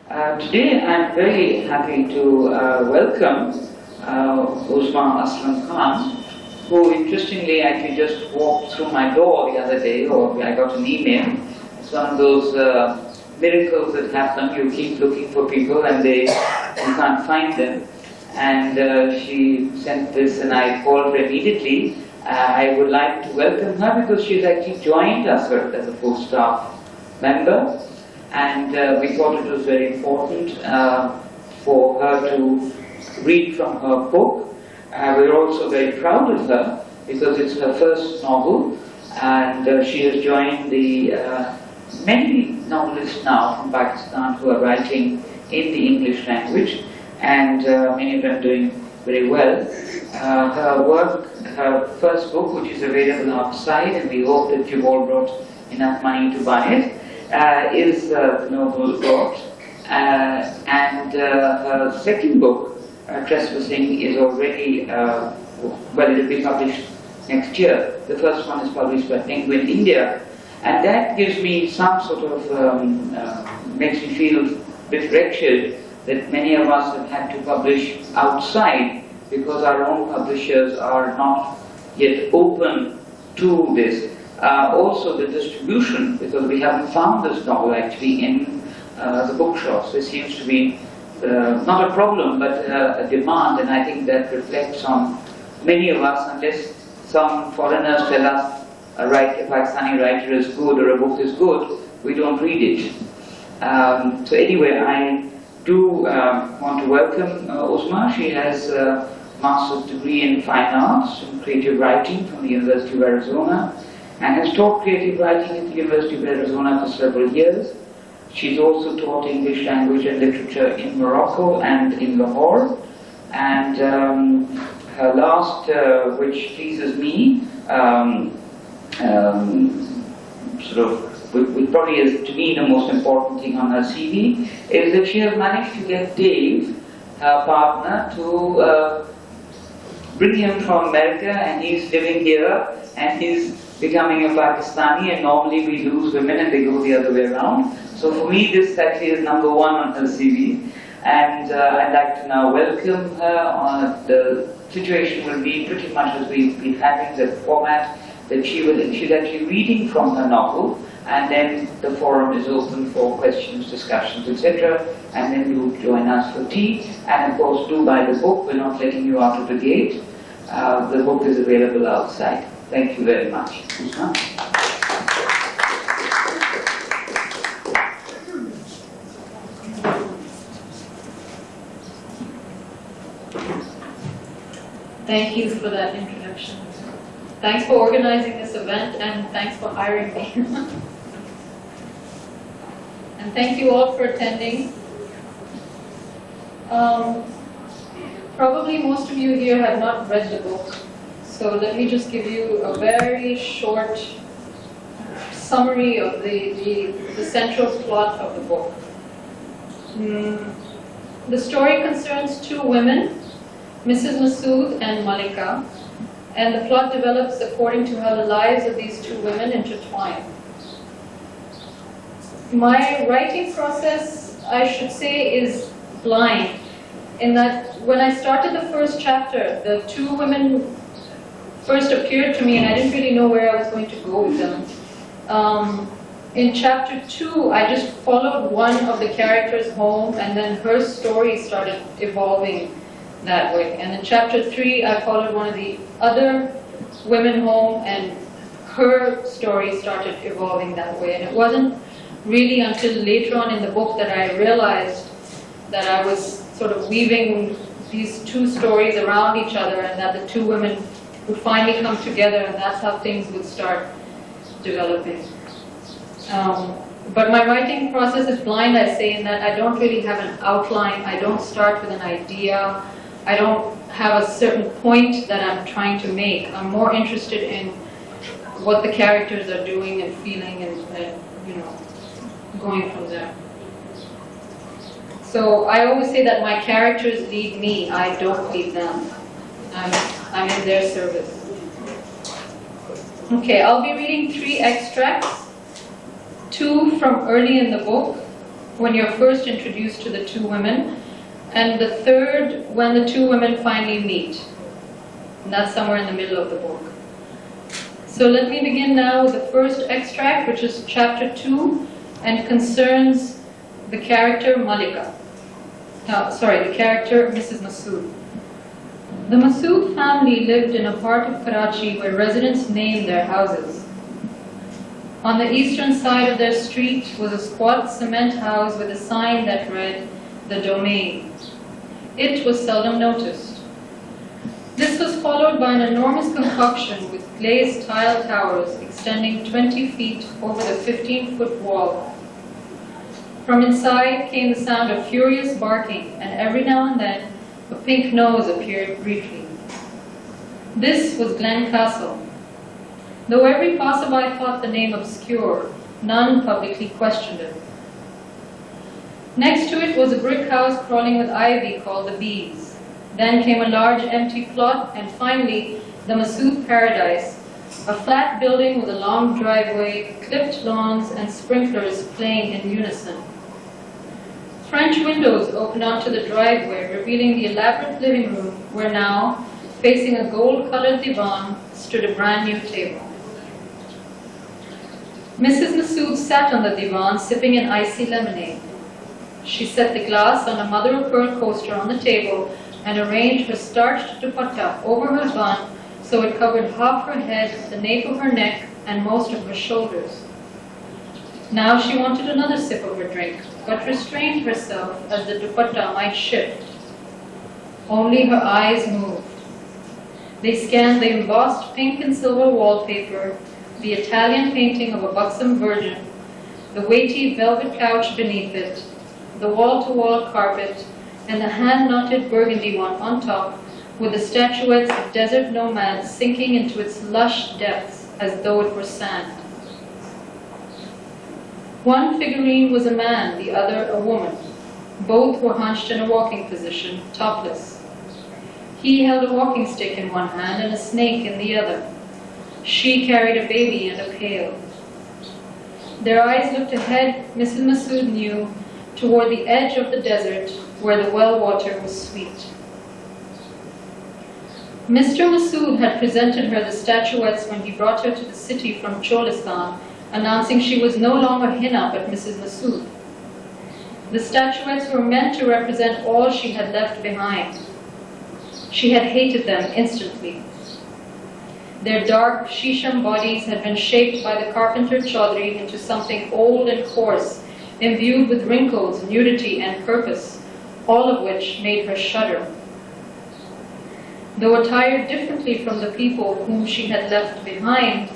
Today I'm very happy to welcome Uzma Aslam Khan, who interestingly actually just walked through my door the other day, or I got an email. It's one of those miracles that happen. You keep looking for people and you can't find them. And she sent this and I called her immediately. I would like to welcome her because she's actually joined us as a full staff member. And we thought it was very important for her to read from her book. We're also very proud of her because it's her first novel, and she has joined the many novelists now from Pakistan who are writing in the English language, and many of them doing very well. Her first book, which is available outside, and we hope that you've all brought enough money to buy it, is the novel Got, and her second book, Trespassing, is already, well, it will be published next year. The first one is published by Penguin India, and that gives me some sort of, makes me feel a bit wretched that many of us have had to publish outside because our own publishers are not yet open to this. Also the distribution, because we haven't found this novel actually in the bookshops. There seems to be not a problem but a demand, and I think that reflects on many of us. Unless some foreigners tell us a Pakistani writer is good or a book is good, we don't read it. So anyway, I do want to welcome Uzma. She has a master's degree in fine arts and creative writing from the University of Arizona, and has taught creative writing at the University of Arizona for several years. She's also taught English language and literature in Morocco and in Lahore. And her last, which pleases me, which probably is to me the most important thing on her CV, is that she has managed to get Dave, her partner, to bring him from America, and he's living here, and he's becoming a Pakistani, and normally we lose women and they go the other way around. So for me this actually is number one on her CV, and I'd like to now welcome her. The situation will be pretty much as we've been having, the format that she's actually reading from her novel, and then the forum is open for questions, discussions, etc. And then you join us for tea, and of course do buy the book. We're not letting you out of the gate. The book is available outside. Thank you very much. Thank you for that introduction. Thanks for organizing this event, and thanks for hiring me. And thank you all for attending. Probably most of you here have not read the book, so let me just give you a very short summary of the central plot of the book. The story concerns two women, Mrs. Masood and Malika, and the plot develops according to how the lives of these two women intertwine. My writing process, I should say, is blind, in that when I started the first chapter, the two women first appeared to me and I didn't really know where I was going to go with them. In chapter 2, I just followed one of the characters home, and then her story started evolving that way. And in chapter 3, I followed one of the other women home, and her story started evolving that way. And it wasn't really until later on in the book that I realized that I was sort of weaving these two stories around each other, and that the two women would finally come together, and that's how things would start developing. But my writing process is blind, I say, in that I don't really have an outline. I don't start with an idea. I don't have a certain point that I'm trying to make. I'm more interested in what the characters are doing and feeling, and going from there. So I always say that my characters lead me, I don't lead them. I'm in their service. Okay, I'll be reading 3 extracts, 2 from early in the book, when you're first introduced to the two women, and the third when the two women finally meet. And that's somewhere in the middle of the book. So let me begin now with the first extract, which is chapter 2, and concerns the character Malika. The character Mrs. Masood. The Masood family lived in a part of Karachi where residents named their houses. On the eastern side of their street was a squat cement house with a sign that read, "The Domain." It was seldom noticed. This was followed by an enormous concoction with glazed tile towers extending 20 feet over the 15-foot wall. From inside came the sound of furious barking, and every now and then a pink nose appeared briefly. This was Glen Castle. Though every passerby thought the name obscure, none publicly questioned it. Next to it was a brick house crawling with ivy called the Bees. Then came a large empty plot, and finally the Masood Paradise, a flat building with a long driveway, clipped lawns, and sprinklers playing in unison. French windows opened onto the driveway, revealing the elaborate living room where now, facing a gold-colored divan, stood a brand new table. Mrs. Masood sat on the divan sipping an icy lemonade. She set the glass on a mother-of-pearl coaster on the table and arranged her starched dupatta over her bun so it covered half her head, the nape of her neck, and most of her shoulders. Now she wanted another sip of her drink, but restrained herself as the dupatta might shift. Only her eyes moved. They scanned the embossed pink and silver wallpaper, the Italian painting of a buxom virgin, the weighty velvet couch beneath it, the wall-to-wall carpet, and the hand-knotted burgundy one on top, with the statuettes of desert nomads sinking into its lush depths as though it were sand. One figurine was a man, the other a woman. Both were hunched in a walking position, topless. He held a walking stick in one hand and a snake in the other. She carried a baby and a pail. Their eyes looked ahead, Mrs. Masood knew, toward the edge of the desert where the well water was sweet. Mr. Masood had presented her the statuettes when he brought her to the city from Cholistan, announcing she was no longer Hina but Mrs. Masood. The statuettes were meant to represent all she had left behind. She had hated them instantly. Their dark Shisham bodies had been shaped by the carpenter Chaudhry into something old and coarse, imbued with wrinkles, nudity, and purpose, all of which made her shudder. Though attired differently from the people whom she had left behind,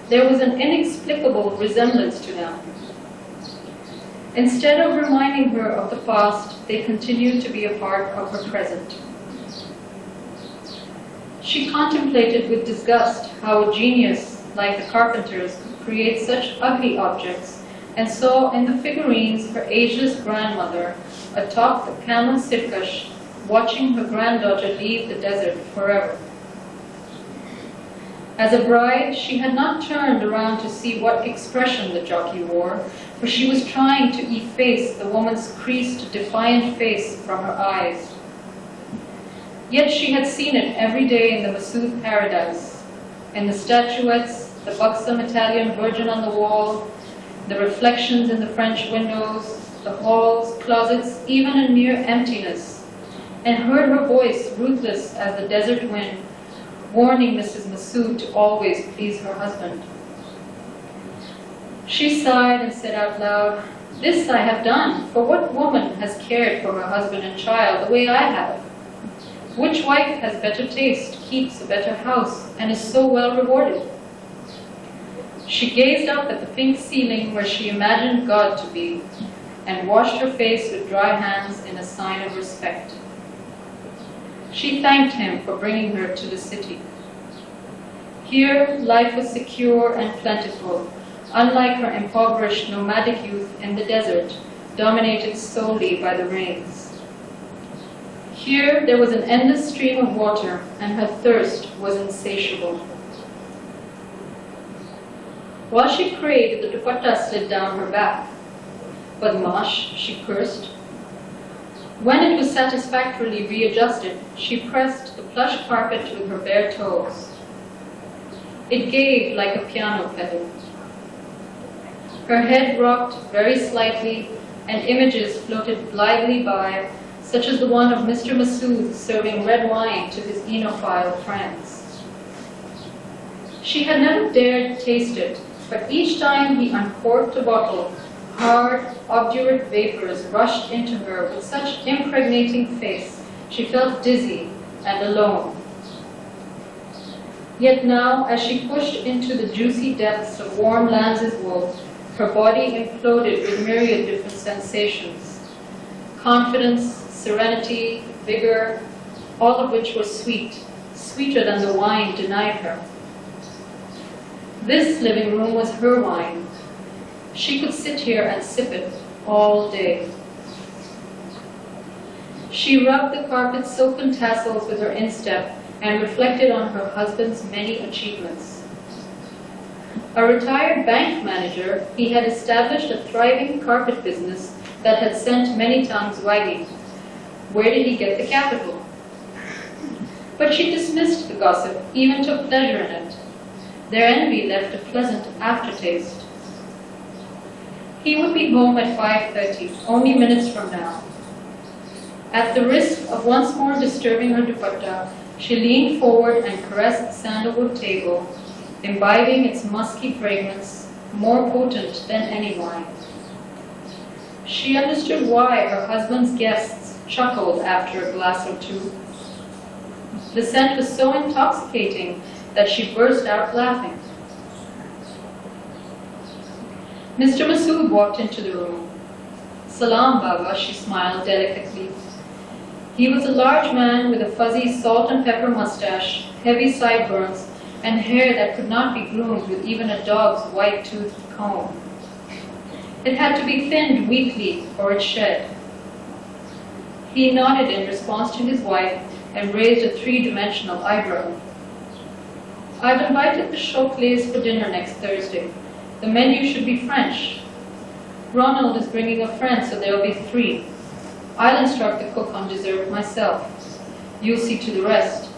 there was an inexplicable resemblance to them. Instead of reminding her of the past, they continued to be a part of her present. She contemplated with disgust how a genius like the carpenter's could create such ugly objects, and saw in the figurines her ageless grandmother, atop the camel sirkash, watching her granddaughter leave the desert forever. As a bride, she had not turned around to see what expression the jockey wore, for she was trying to efface the woman's creased, defiant face from her eyes. Yet she had seen it every day in the Masood Paradise, in the statuettes, the buxom Italian virgin on the wall, the reflections in the French windows, the halls, closets, even in mere emptiness, and heard her voice, ruthless as the desert wind, warning Mrs. Masood to always please her husband. She sighed and said out loud, "This I have done, for what woman has cared for her husband and child the way I have? Which wife has better taste, keeps a better house, and is so well rewarded?" She gazed up at the pink ceiling where she imagined God to be, and washed her face with dry hands in a sign of respect. She thanked him for bringing her to the city. Here, life was secure and plentiful, unlike her impoverished nomadic youth in the desert, dominated solely by the rains. Here, there was an endless stream of water, and her thirst was insatiable. While she prayed, the dupatta slid down her back. "Badmash," she cursed. When it was satisfactorily readjusted, she pressed the plush carpet with her bare toes. It gave like a piano pedal. Her head rocked very slightly, and images floated blithely by, such as the one of Mr. Masood serving red wine to his enophile friends. She had never dared taste it, but each time he uncorked a bottle, hard, obdurate vapors rushed into her with such impregnating face, she felt dizzy and alone. Yet now, as she pushed into the juicy depths of warm Lanz's wool, her body imploded with myriad different sensations. Confidence, serenity, vigor, all of which were sweet, sweeter than the wine denied her. This living room was her wine. She could sit here and sip it all day. She rubbed the carpet silken tassels with her instep and reflected on her husband's many achievements. A retired bank manager, he had established a thriving carpet business that had sent many tongues wagging. Where did he get the capital? But she dismissed the gossip, even took pleasure in it. Their envy left a pleasant aftertaste. He would be home at 5:30, only minutes from now. At the risk of once more disturbing her dupatta, she leaned forward and caressed the sandalwood table, imbibing its musky fragrance, more potent than any wine. She understood why her husband's guests chuckled after a glass or two. The scent was so intoxicating that she burst out laughing. Mr. Masood walked into the room. "Salam, Baba," she smiled delicately. He was a large man with a fuzzy salt and pepper mustache, heavy sideburns, and hair that could not be groomed with even a dog's white-toothed comb. It had to be thinned weekly or it shed. He nodded in response to his wife and raised a three-dimensional eyebrow. "I've invited the Chocolates for dinner next Thursday. The menu should be French. Ronald is bringing a friend, so there'll be 3. I'll instruct the cook on dessert myself. You'll see to the rest."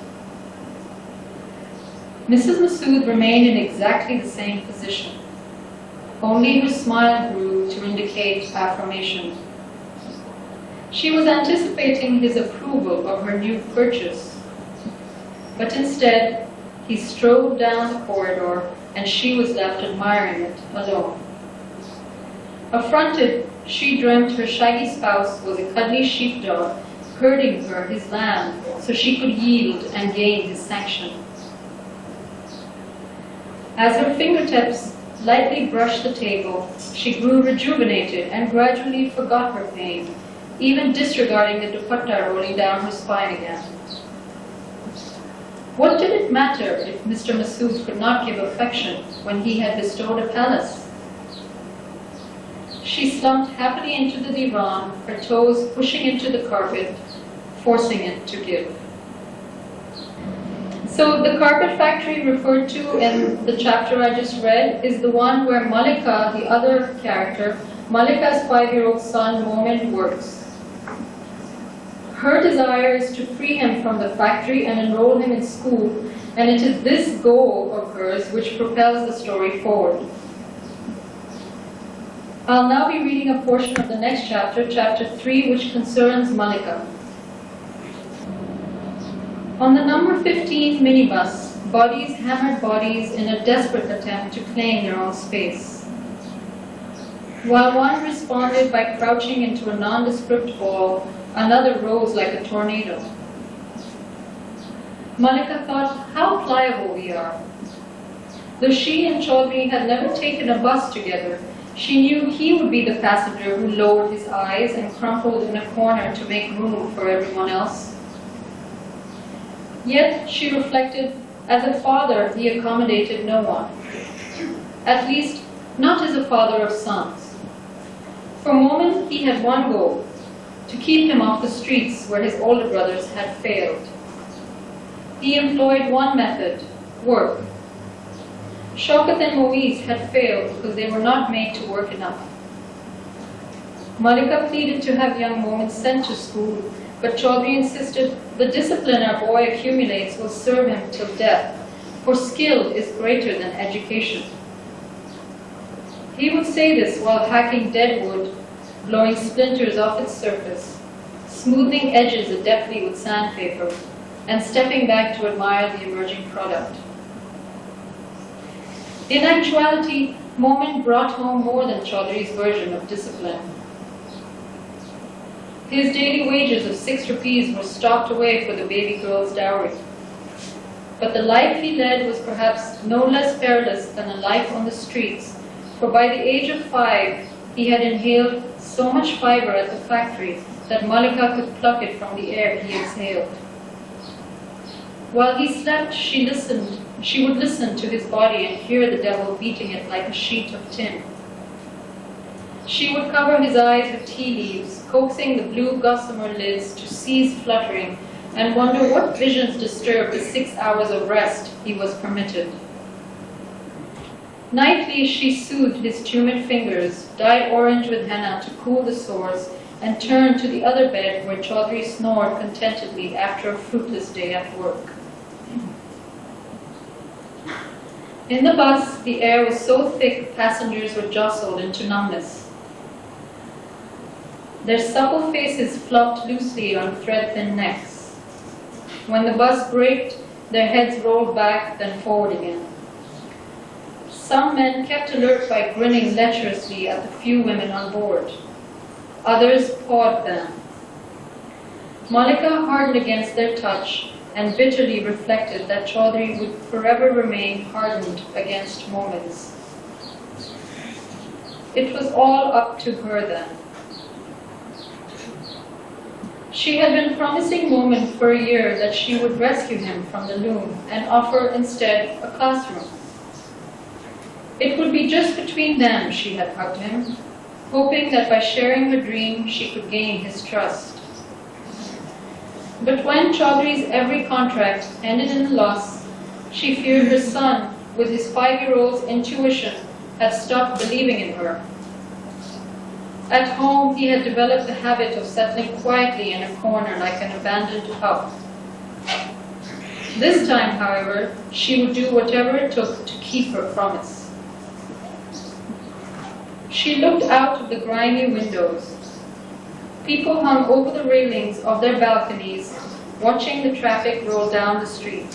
Mrs. Masood remained in exactly the same position. Only her smile grew to indicate affirmation. She was anticipating his approval of her new purchase. But instead, he strode down the corridor and she was left admiring it alone. Affronted, she dreamt her shaggy spouse was a cuddly sheepdog, herding her his lamb so she could yield and gain his sanction. As her fingertips lightly brushed the table, she grew rejuvenated and gradually forgot her pain, even disregarding the dupatta rolling down her spine again. What did it matter if Mr. Masood could not give affection when he had bestowed a palace? She slumped happily into the divan, her toes pushing into the carpet, forcing it to give. So the carpet factory referred to in the chapter I just read is the one where Malika, the other character, Malika's 5-year-old son Momin, works. Her desire is to free him from the factory and enroll him in school, and it is this goal of hers which propels the story forward. I'll now be reading a portion of the next chapter, chapter 3, which concerns Malika. On the number 15 minibus, bodies hammered bodies in a desperate attempt to claim their own space. While one responded by crouching into a nondescript ball, another rose like a tornado. Malika thought, how pliable we are. Though she and Chaudhry had never taken a bus together, she knew he would be the passenger who lowered his eyes and crumpled in a corner to make room for everyone else. Yet, she reflected, as a father, he accommodated no one. At least, not as a father of sons. For Momin, he had one goal, to keep him off the streets where his older brothers had failed. He employed one method, work. Shaukat and Moise had failed because they were not made to work enough. Malika pleaded to have young Momin sent to school, but Chaudhry insisted the discipline our boy accumulates will serve him till death, for skill is greater than education. He would say this while hacking dead wood, blowing splinters off its surface, smoothing edges adeptly with sandpaper, and stepping back to admire the emerging product. In actuality, Momin brought home more than Chaudhry's version of discipline. His daily wages of 6 rupees were stocked away for the baby girl's dowry. But the life he led was perhaps no less perilous than a life on the streets, for by the age of 5, he had inhaled so much fiber at the factory that Malika could pluck it from the air he exhaled. While he slept, she would listen to his body and hear the devil beating it like a sheet of tin. She would cover his eyes with tea leaves, coaxing the blue gossamer lids to cease fluttering, and wonder what visions disturbed the 6 hours of rest he was permitted. Nightly she soothed his tumid fingers, dyed orange with henna to cool the sores, and turned to the other bed where Chaudhry snored contentedly after a fruitless day at work. In the bus, the air was so thick passengers were jostled into numbness. Their supple faces flopped loosely on thread-thin necks. When the bus braked, their heads rolled back, then forward again. Some men kept alert by grinning lecherously at the few women on board. Others pawed them. Malika hardened against their touch and bitterly reflected that Chaudhry would forever remain hardened against Momin's. It was all up to her then. She had been promising Momin for a year that she would rescue him from the loom and offer instead a classroom. It would be just between them, she had hugged him, hoping that by sharing her dream she could gain his trust. But when Chaudhry's every contract ended in a loss, she feared her son, with his 5-year-old's intuition, had stopped believing in her. At home, he had developed the habit of settling quietly in a corner like an abandoned pup. This time, however, she would do whatever it took to keep her promise. She looked out of the grimy windows. People hung over the railings of their balconies, watching the traffic roll down the street.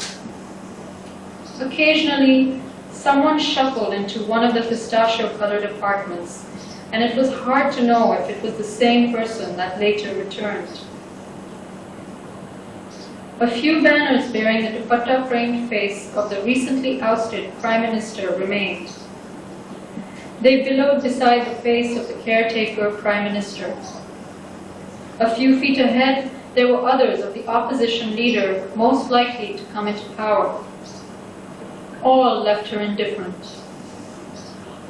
Occasionally, someone shuffled into one of the pistachio-colored apartments, and it was hard to know if it was the same person that later returned. A few banners bearing the dupatta-framed face of the recently ousted Prime Minister remained. They billowed beside the face of the caretaker Prime Minister. A few feet ahead, there were others of the opposition leader most likely to come into power. All left her indifferent.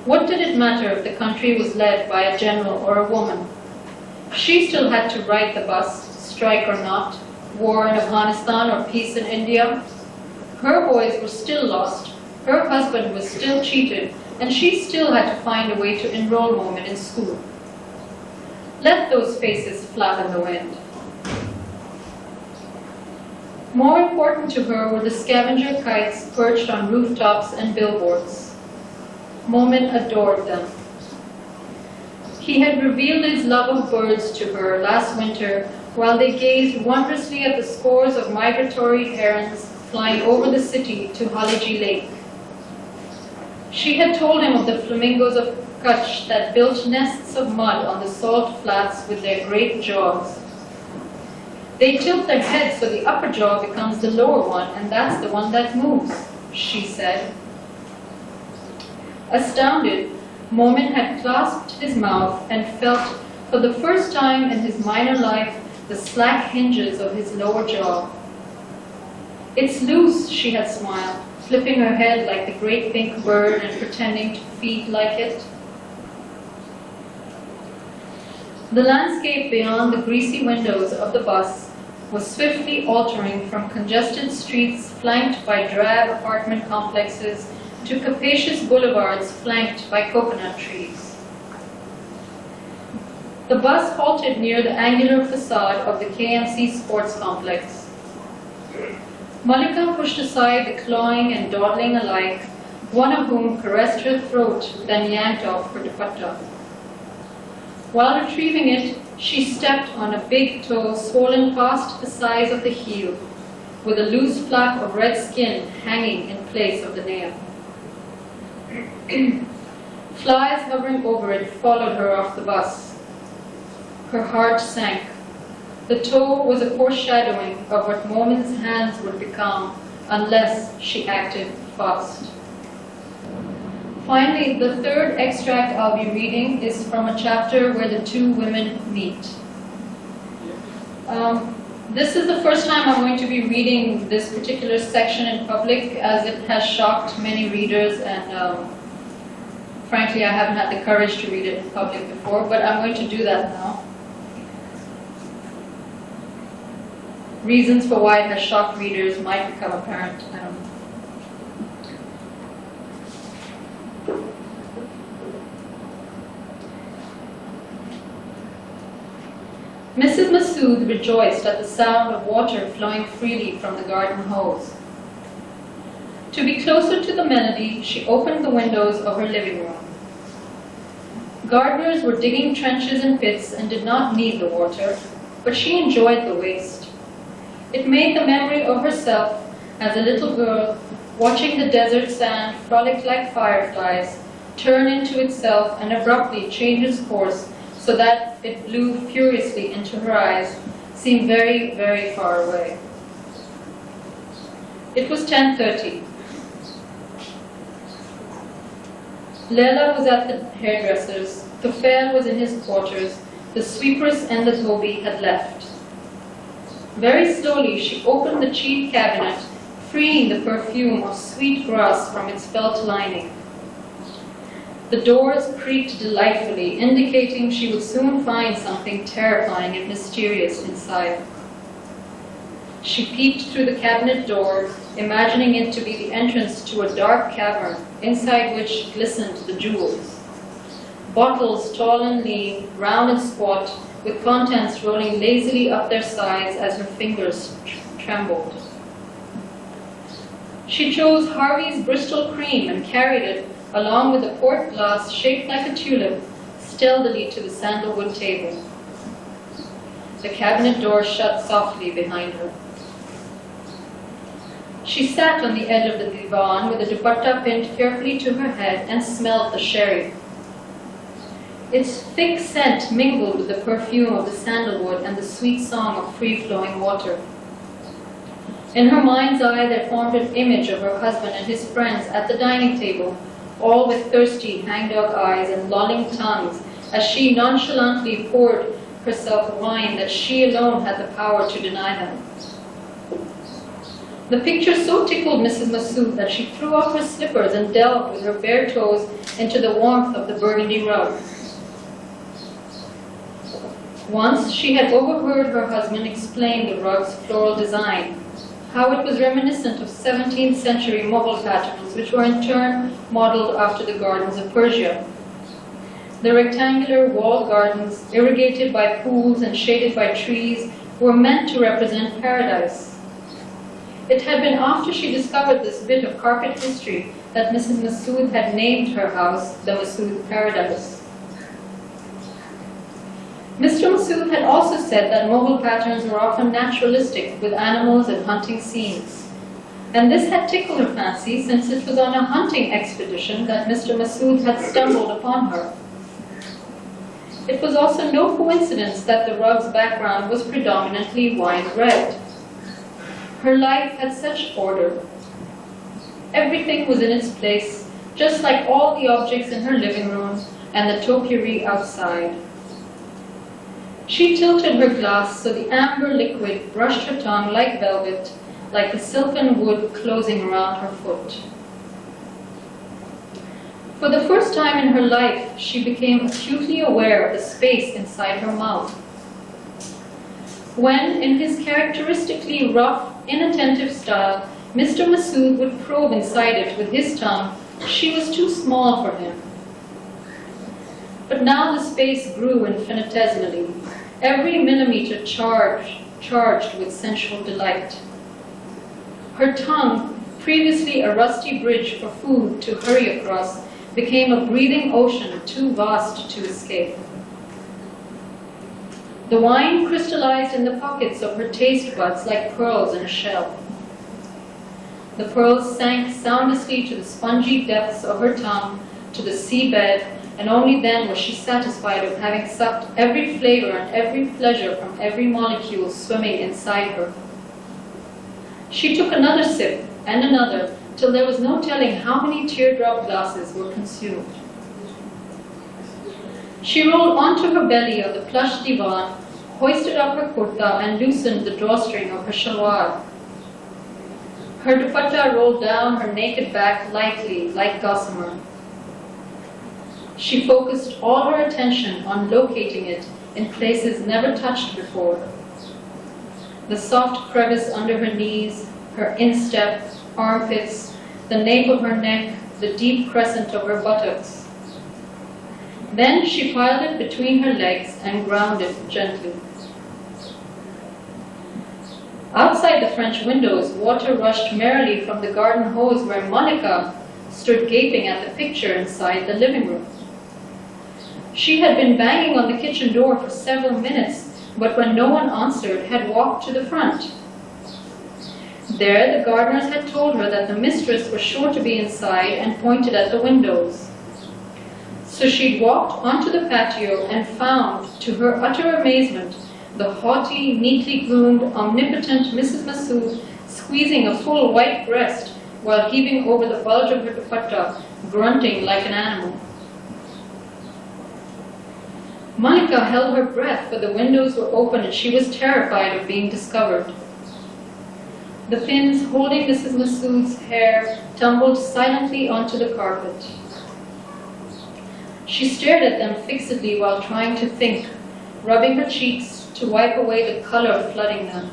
What did it matter if the country was led by a general or a woman? She still had to ride the bus, strike or not, war in Afghanistan or peace in India. Her boys were still lost, her husband was still cheated, and she still had to find a way to enroll Momin in school. Let those faces flap in the wind. More important to her were the scavenger kites perched on rooftops and billboards. Momin adored them. He had revealed his love of birds to her last winter while they gazed wondrously at the scores of migratory herons flying over the city to Haliji Lake. She had told him of the flamingos of Kutch that built nests of mud on the salt flats with their great jaws. They tilt their heads so the upper jaw becomes the lower one, and that's the one that moves, she said. Astounded, Momin had clasped his mouth and felt, for the first time in his minor life, the slack hinges of his lower jaw. It's loose, she had smiled, flipping her head like the great pink bird and pretending to feed like it. The landscape beyond the greasy windows of the bus was swiftly altering from congested streets flanked by drab apartment complexes to capacious boulevards flanked by coconut trees. The bus halted near the angular facade of the KMC sports complex. Malika pushed aside the clawing and dawdling alike, one of whom caressed her throat, then yanked off her dupatta. While retrieving it, she stepped on a big toe swollen past the size of the heel, with a loose flap of red skin hanging in place of the nail. Flies hovering over it followed her off the bus. Her heart sank. The toe was a foreshadowing of what Momin's hands would become unless she acted fast. Finally, the third extract I'll be reading is from a chapter where the two women meet. This is the first time I'm going to be reading this particular section in public, as it has shocked many readers, and frankly I haven't had the courage to read it in public before, but I'm going to do that now. Reasons for why it has shocked readers might become apparent, I don't know. Mrs. Masood rejoiced at the sound of water flowing freely from the garden hose. To be closer to the melody, she opened the windows of her living room. Gardeners were digging trenches and pits and did not need the water, but she enjoyed the waste. It made the memory of herself as a little girl watching the desert sand frolic like fireflies turn into itself and abruptly change its course so that it blew furiously into her eyes, seemed very, very far away. It was 10:30. Leila was at the hairdresser's, Tufail was in his quarters, the sweepers and the Toby had left. Very slowly she opened the cheap cabinet, freeing the perfume of sweet grass from its felt lining. The doors creaked delightfully, indicating she would soon find something terrifying and mysterious inside. She peeped through the cabinet door, imagining it to be the entrance to a dark cavern, inside which glistened the jewels. Bottles tall and lean, round and squat, with contents rolling lazily up their sides as her fingers trembled. She chose Harvey's Bristol cream and carried it, along with a quart glass shaped like a tulip, stealthily to the sandalwood table. The cabinet door shut softly behind her. She sat on the edge of the divan with the dupatta pinned carefully to her head and smelled the sherry. Its thick scent mingled with the perfume of the sandalwood and the sweet song of free-flowing water. In her mind's eye there formed an image of her husband and his friends at the dining table, all with thirsty, hangdog eyes and lolling tongues, as she nonchalantly poured herself wine that she alone had the power to deny them. The picture so tickled Mrs. Masood that she threw off her slippers and delved with her bare toes into the warmth of the burgundy rug. Once she had overheard her husband explain the rug's floral design, how it was reminiscent of 17th century Mughal patterns, which were in turn modeled after the gardens of Persia. The rectangular walled gardens, irrigated by pools and shaded by trees, were meant to represent paradise. It had been after she discovered this bit of carpet history that Mrs. Masood had named her house the Masood Paradise. Mr. Masood had also said that Mughal patterns were often naturalistic, with animals and hunting scenes. And this had tickled her fancy, since it was on a hunting expedition that Mr. Masood had stumbled upon her. It was also no coincidence that the rug's background was predominantly wine red. Her life had such order. Everything was in its place, just like all the objects in her living room and the topiary outside. She tilted her glass so the amber liquid brushed her tongue like velvet, like the silken wood closing around her foot. For the first time in her life, she became acutely aware of the space inside her mouth. When, in his characteristically rough, inattentive style, Mr. Masood would probe inside it with his tongue, she was too small for him. But now the space grew infinitesimally, every millimeter charged with sensual delight. Her tongue, previously a rusty bridge for food to hurry across, became a breathing ocean too vast to escape. The wine crystallized in the pockets of her taste buds like pearls in a shell. The pearls sank soundlessly to the spongy depths of her tongue, to the seabed, and only then was she satisfied of having sucked every flavor and every pleasure from every molecule swimming inside her. She took another sip and another, till there was no telling how many teardrop glasses were consumed. She rolled onto her belly on the plush divan, hoisted up her kurta and loosened the drawstring of her shalwar. Her dupatta rolled down her naked back lightly, like gossamer. She focused all her attention on locating it in places never touched before. The soft crevice under her knees, her instep, armpits, the nape of her neck, the deep crescent of her buttocks. Then she piled it between her legs and ground it gently. Outside the French windows, water rushed merrily from the garden hose where Monica stood gaping at the picture inside the living room. She had been banging on the kitchen door for several minutes, but when no one answered, had walked to the front. There, the gardeners had told her that the mistress was sure to be inside and pointed at the windows. So she'd walked onto the patio and found, to her utter amazement, the haughty, neatly groomed, omnipotent Mrs. Massoud squeezing a full white breast while heaving over the bulge of her dupatta, grunting like an animal. Monica held her breath, for the windows were open and she was terrified of being discovered. The pins holding Mrs. Massoud's hair tumbled silently onto the carpet. She stared at them fixedly while trying to think, rubbing her cheeks to wipe away the color flooding them.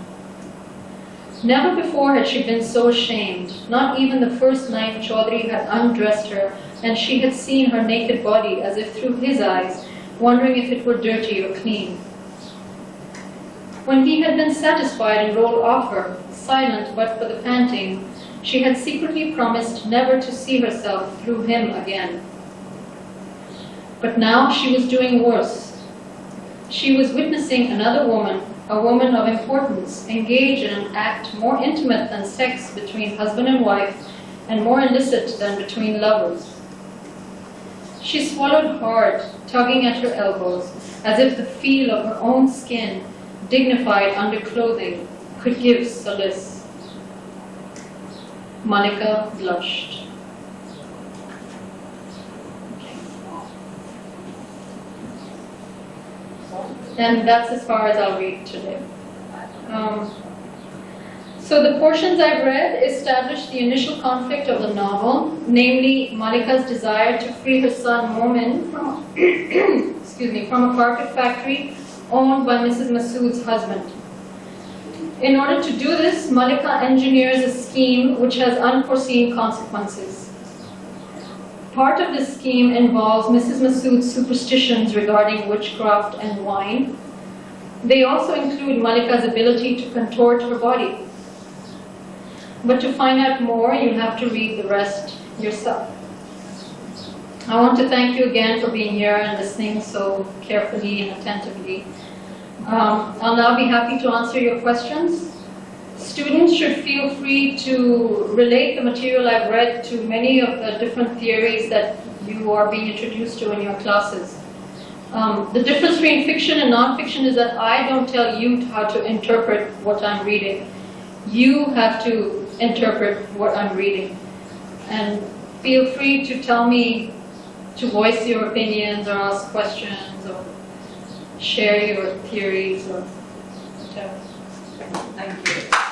Never before had she been so ashamed. Not even the first night Chaudhry had undressed her and she had seen her naked body as if through his eyes, wondering if it were dirty or clean. When he had been satisfied and rolled off her, silent but for the panting, she had secretly promised never to see herself through him again. But now she was doing worse. She was witnessing another woman, a woman of importance, engage in an act more intimate than sex between husband and wife, and more illicit than between lovers. She swallowed hard, tugging at her elbows, as if the feel of her own skin, dignified under clothing, could give solace. Monica blushed. And that's as far as I'll read today. So the portions I've read establish the initial conflict of the novel, namely Malika's desire to free her son Momin from, from a carpet factory owned by Mrs. Massoud's husband. In order to do this, Malika engineers a scheme which has unforeseen consequences. Part of this scheme involves Mrs. Massoud's superstitions regarding witchcraft and wine. They also include Malika's ability to contort her body. But to find out more, you have to read the rest yourself. I want to thank you again for being here and listening so carefully and attentively. I'll now be happy to answer your questions. Students should feel free to relate the material I've read to many of the different theories that you are being introduced to in your classes. The difference between fiction and non-fiction is that I don't tell you how to interpret what I'm reading. You have to interpret what I'm reading. And feel free to tell me, to voice your opinions or ask questions or share your theories or whatever. Thank you.